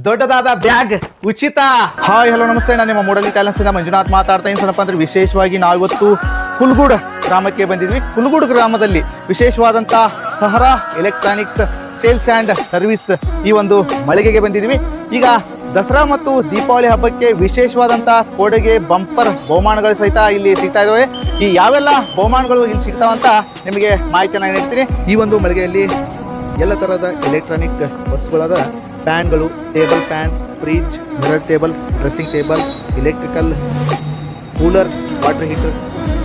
ದೊಡ್ಡದಾದ ಬ್ಯಾಗ್ ಉಚಿತ. Hi hello ನಮಸ್ತೆ, ನಾನು ನಿಮ್ಮ ಮೂಡಲಿ ಟ್ಯಾಲೆಂಟ್ಸ್ ಇಂದ ಮಂಜುನಾಥ್ ಮಾತಾಡ್ತಾ ಇದ್ದೀನಿ. ಏನಪ್ಪ ಅಂದ್ರೆ ವಿಶೇಷವಾಗಿ ನಾವಿವತ್ತು ಕುಲ್ಗೂಡ್ ಗ್ರಾಮಕ್ಕೆ ಬಂದಿದ್ವಿ. ಕುಲ್ಗೂಡ್ ಗ್ರಾಮದಲ್ಲಿ ವಿಶೇಷವಾದಂಥ Sahara electronics sales and service ಈ ಒಂದು ಮಳಿಗೆಗೆ ಬಂದಿದ್ವಿ. ಈಗ ದಸರಾ ಮತ್ತು ದೀಪಾವಳಿ ಹಬ್ಬಕ್ಕೆ ವಿಶೇಷವಾದಂಥ ಕೊಡುಗೆ ಬಂಪರ್ ಬಹುಮಾನಗಳು ಸಹಿತ ಇಲ್ಲಿ ಸಿಗ್ತಾ ಇದ್ದಾವೆ. ಈ ಯಾವೆಲ್ಲ ಬಹುಮಾನಗಳು ಇಲ್ಲಿ ಸಿಗ್ತಾವಂತ ನಿಮಗೆ ಮಾಹಿತಿಯನ್ನು ನೀಡ್ತೀನಿ. ಈ ಒಂದು ಮಳಿಗೆಯಲ್ಲಿ ಎಲ್ಲ ಥರದ ಎಲೆಕ್ಟ್ರಾನಿಕ್ ವಸ್ತುಗಳಾದ ಫ್ಯಾನ್ಗಳು, table fan, fridge, mirror table, dressing table, electrical cooler, water heater,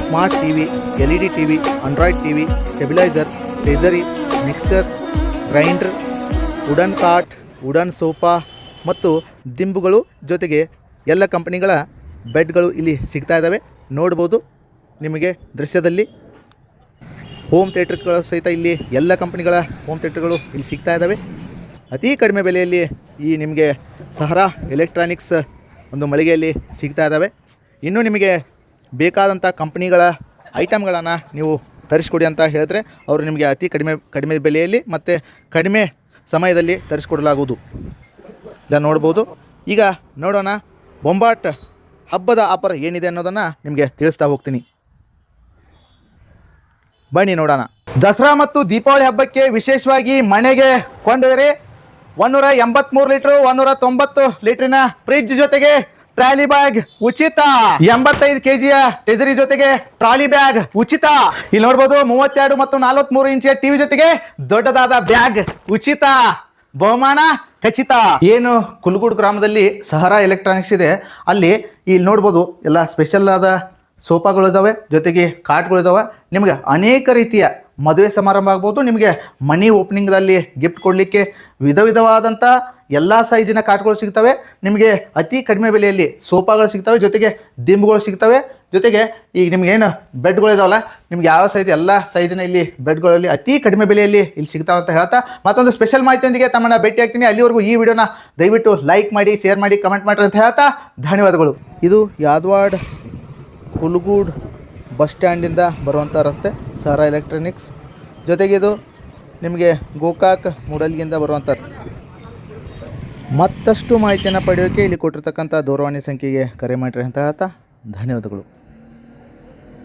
smart TV, LED TV, android TV, stabiliser, ಫ್ರೀಜರಿ, mixer, grinder, wooden cot, wooden sofa ಮತ್ತು ದಿಂಬುಗಳು, ಜೊತೆಗೆ ಎಲ್ಲ ಕಂಪನಿಗಳ ಬೆಡ್ಗಳು ಇಲ್ಲಿ ಸಿಗ್ತಾ ಇದ್ದಾವೆ. ನೋಡ್ಬೋದು ನಿಮಗೆ ದೃಶ್ಯದಲ್ಲಿ. ಹೋಮ್ ಥಿಯೇಟರ್ಗಳು ಸಹಿತ ಇಲ್ಲಿ ಎಲ್ಲ ಕಂಪನಿಗಳ ಹೋಮ್ ಥಿಯೇಟರ್ಗಳು ಇಲ್ಲಿ ಸಿಗ್ತಾ ಇದ್ದಾವೆ. ಅತಿ ಕಡಿಮೆ ಬೆಲೆಯಲ್ಲಿ ಈ ನಿಮಗೆ ಸಹರಾ ಎಲೆಕ್ಟ್ರಾನಿಕ್ಸ್ ಒಂದು ಮಳಿಗೆಯಲ್ಲಿ ಸಿಗ್ತಾ ಇದ್ದಾವೆ. ಇನ್ನೂ ನಿಮಗೆ ಬೇಕಾದಂಥ ಕಂಪನಿಗಳ ಐಟಮ್ಗಳನ್ನು ನೀವು ತರಿಸ್ಕೊಡಿ ಅಂತ ಹೇಳಿದ್ರೆ ಅವರು ನಿಮಗೆ ಅತಿ ಕಡಿಮೆ ಬೆಲೆಯಲ್ಲಿ ಮತ್ತು ಕಡಿಮೆ ಸಮಯದಲ್ಲಿ ತರಿಸ್ಕೊಡಲಾಗುವುದು. ಇಲ್ಲ ನೋಡ್ಬೋದು. ಈಗ ನೋಡೋಣ ಬೊಂಬಾಟ್ ಹಬ್ಬದ ಆಫರ್ ಏನಿದೆ ಅನ್ನೋದನ್ನು ನಿಮಗೆ ತಿಳಿಸ್ತಾ ಹೋಗ್ತೀನಿ. ಬನ್ನಿ ನೋಡೋಣ. ದಸರಾ ಮತ್ತು ದೀಪಾವಳಿ ಹಬ್ಬಕ್ಕೆ ವಿಶೇಷವಾಗಿ ಮನೆಗೆ ಕೊಂಡೊಯ್ದರೆ 183 ಲೀಟ್ರು 190 ಲೀಟ್ರಿನ ಫ್ರಿಡ್ಜ್ ಜೊತೆಗೆ ಟ್ರಾಲಿ ಬ್ಯಾಗ್ ಉಚಿತ. 85 kgಯ ಟೆಜರಿ ಜೊತೆಗೆ ಟ್ರಾಲಿ ಬ್ಯಾಗ್ ಉಚಿತ. ಇಲ್ಲಿ ನೋಡ್ಬೋದು 32 ಮತ್ತು 43 ಇಂಚಿಯ ಟಿವಿ ಜೊತೆಗೆ ದೊಡ್ಡದಾದ ಬ್ಯಾಗ್ ಉಚಿತ. ಬಹುಮಾನ ಖಚಿತ. ಏನು ಕುಲ್ಗೂಡ್ ಗ್ರಾಮದಲ್ಲಿ ಸಹರಾ ಎಲೆಕ್ಟ್ರಾನಿಕ್ಸ್ ಇದೆ, ಅಲ್ಲಿ ಇಲ್ಲಿ ನೋಡ್ಬೋದು ಎಲ್ಲ ಸ್ಪೆಷಲ್ ಆದ ಸೋಫಾಗಳು ಇದ್ದಾವೆ, ಜೊತೆಗೆ ಕಾಟ್ಗಳು ಇದ್ದಾವೆ. ನಿಮಗೆ ಅನೇಕ ರೀತಿಯ ಮದುವೆ ಸಮಾರಂಭ ಆಗ್ಬೋದು, ನಿಮಗೆ ಮನಿ ಓಪನಿಂಗ್ದಲ್ಲಿ ಗಿಫ್ಟ್ ಕೊಡಲಿಕ್ಕೆ ವಿಧವಾದಂಥ ಎಲ್ಲ ಸೈಜಿನ ಕಾಟ್ಗಳು ಸಿಗ್ತವೆ. ನಿಮಗೆ ಅತಿ ಕಡಿಮೆ ಬೆಲೆಯಲ್ಲಿ ಸೋಫಾಗಳು ಸಿಗ್ತವೆ, ಜೊತೆಗೆ ದಿಂಬುಗಳು ಸಿಗ್ತವೆ. ಜೊತೆಗೆ ಈಗ ನಿಮ್ಗೇನು ಬೆಡ್ಗಳು ಇದಾವಲ್ಲ, ನಿಮ್ಗೆ ಯಾವ ಸೈಜ್ ಎಲ್ಲ ಸೈಜಿನ ಇಲ್ಲಿ ಬೆಡ್ಗಳಲ್ಲಿ ಅತಿ ಕಡಿಮೆ ಬೆಲೆಯಲ್ಲಿ ಇಲ್ಲಿ ಸಿಗ್ತಾವೆ ಅಂತ ಹೇಳ್ತಾ ಮತ್ತೊಂದು ಸ್ಪೆಷಲ್ ಮಾಹಿತಿಯೊಂದಿಗೆ ತಮ್ಮನ್ನು ಭೇಟಿ ಆಗ್ತೀನಿ. ಅಲ್ಲಿವರೆಗೂ ಈ ವಿಡಿಯೋನ ದಯವಿಟ್ಟು ಲೈಕ್ ಮಾಡಿ, ಶೇರ್ ಮಾಡಿ, ಕಮೆಂಟ್ ಮಾಡಿ ಅಂತ ಹೇಳ್ತಾ ಧನ್ಯವಾದಗಳು. ಇದು ಯಾದವಾಡ ಕುಲ್ಗೂಡ್ ಬಸ್ ಸ್ಟ್ಯಾಂಡಿಂದ ಬರುವಂಥ ರಸ್ತೆ ಸಹರಾ ಎಲೆಕ್ಟ್ರಾನಿಕ್ಸ್. ಜೊತೆಗೆ ಇದು ನಿಮಗೆ ಗೋಕಾಕ್ ಮೂಡಲ್ಗಿಂದ ಬರುವಂಥ. ಮತ್ತಷ್ಟು ಮಾಹಿತಿಯನ್ನು ಪಡೆಯೋಕ್ಕೆ ಇಲ್ಲಿ ಕೊಟ್ಟಿರ್ತಕ್ಕಂಥ ದೂರವಾಣಿ ಸಂಖ್ಯೆಗೆ ಕರೆ ಮಾಡಿರಿ ಅಂತ ಹೇಳ್ತಾ ಧನ್ಯವಾದಗಳು.